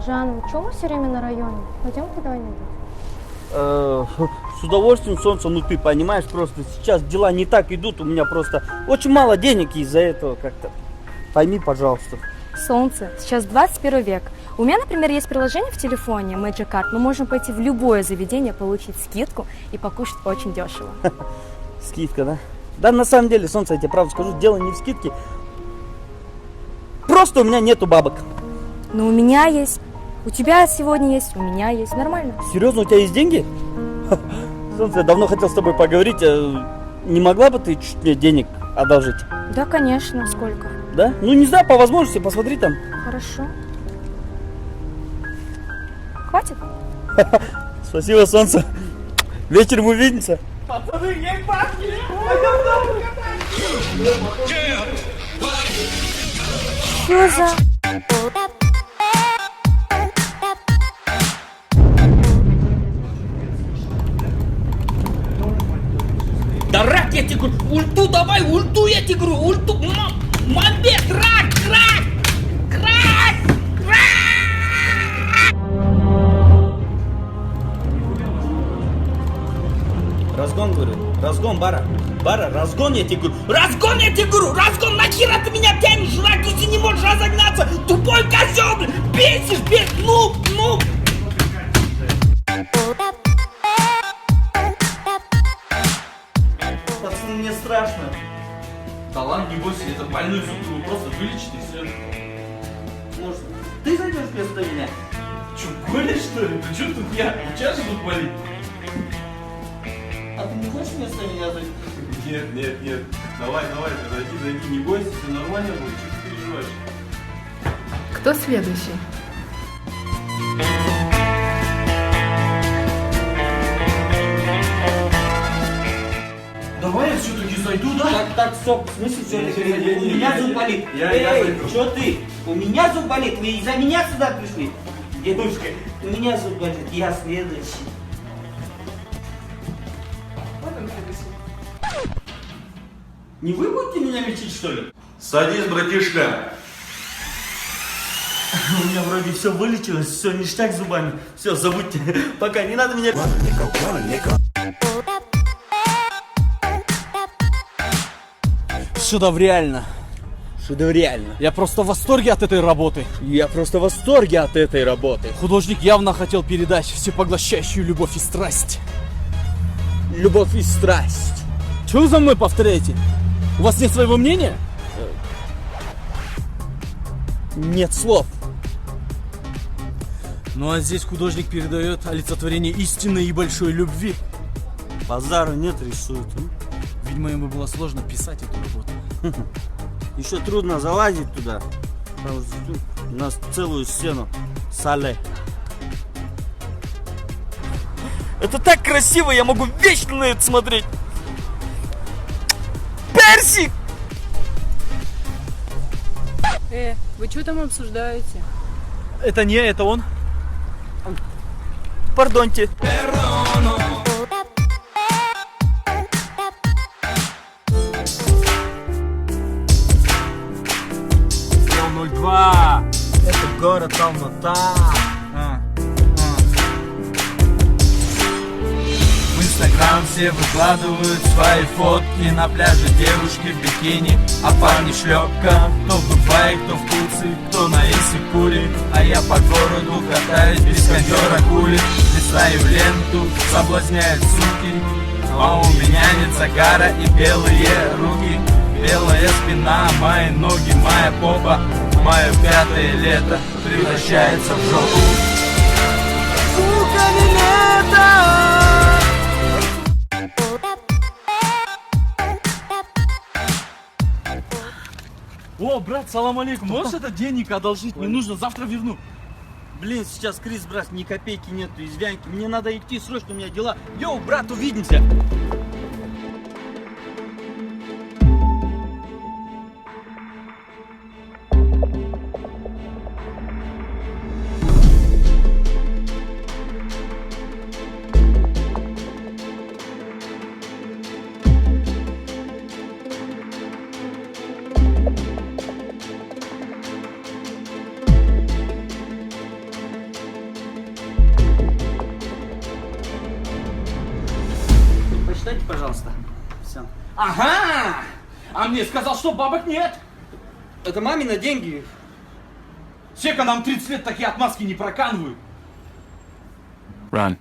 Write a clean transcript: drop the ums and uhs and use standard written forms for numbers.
Жан, чего мы все время на районе? Пойдем куда-нибудь? С удовольствием, солнце, ну ты понимаешь, просто сейчас дела не так идут, у меня просто очень мало денег из-за этого как-то. Пойми, пожалуйста. Солнце, сейчас 21 век. У меня, например, есть приложение в телефоне Magic Card. Мы можем пойти в любое заведение, получить скидку и покушать очень дешево. Скидка, да? Да, на самом деле, солнце, я тебе правду скажу, дело не в скидке. Просто у меня нету бабок. Но у меня есть. У тебя сегодня есть, у меня есть. Нормально. Серьезно, у тебя есть деньги? Солнце, я давно хотел с тобой поговорить. Не могла бы ты чуть мне денег одолжить? Да, конечно. Сколько? Да? Ну, не знаю, по возможности, посмотри там. Хорошо. Хватит? Спасибо, солнце. Вечером увидимся. Пацаны, есть бабки! Пойдем домой кататься! Что за... Да рак, я тебе говорю, ульту давай, ульту, я тебе говорю, ульту, мамбет, рак, рак, рак, рак! Разгон, говорю. Разгон, Бара. Бара, разгон, я тебе говорю. Разгон, я тебе говорю, разгон, нахера ты меня тянешь, рак, если не можешь разогнаться, тупой козел, блин, бесишь, ну. Пацаны, мне страшно. Да ладно, не бойся, это больной зуб, его просто вылечить и все. Может, ты зайдешь вместо меня? Че, гонишь что ли? Ты че тут я? У тебя же тут болит? А ты не хочешь вместо меня зайти? Нет. Давай, ты зайди, не бойся, все нормально будет, что ты переживаешь? Кто следующий? Давай я все-таки зайду, да? Так, стоп, в смысле все-таки? Не, У меня зуб болит. я Эй, зайду. что ты? У меня зуб болит, вы из-за меня сюда пришли? Дедушка, у меня зуб болит, я следующий. Не вы будете меня лечить, что ли? Садись, братишка. У меня вроде все вылечилось, все ништяк с зубами. Все, забудьте. Пока, не надо меня... Шедеврально. Шедеврально. Я просто в восторге от этой работы. Я просто в восторге от этой работы. Художник явно хотел передать всепоглощающую любовь и страсть. Любовь и страсть. Чего вы за мной повторяете? У вас нет своего мнения? Нет слов. Ну а здесь художник передает олицетворение истинной и большой любви. Базару нет, рисует. Видимо, ему было сложно писать эту работу. Еще трудно залазить туда. Потому что тут у нас целую стену сале. Это так красиво, я могу вечно на это смотреть. Персик! Вы что там обсуждаете? Это не, это он. Пардоньте. 02. Это город Алмата. В Инстаграм все выкладывают свои фотки. На пляже девушки в бикини, а парни в шлепках. Кто в Дубае, кто в Турции, кто на Иссык-Куле. А я по городу катаюсь без кондера кули. Листаю ленту, соблазняют суки. А у меня нет загара и белые руки. Белая спина, мои ноги, моя попа. Мое пятое лето превращается в жопу. Сука, не лето! О, брат, салам алейкум. Можешь это денег одолжить? Мне нужно, завтра верну. Блин, сейчас Крис, брат, ни копейки нету из Вянки. Мне надо идти, срочно у меня дела. Йоу, брат, увидимся. пожалуйста. Все. Ага! А мне сказал, что бабок нет. Это мамины деньги. Сека, нам 30 лет такие отмазки не проканывают. Run.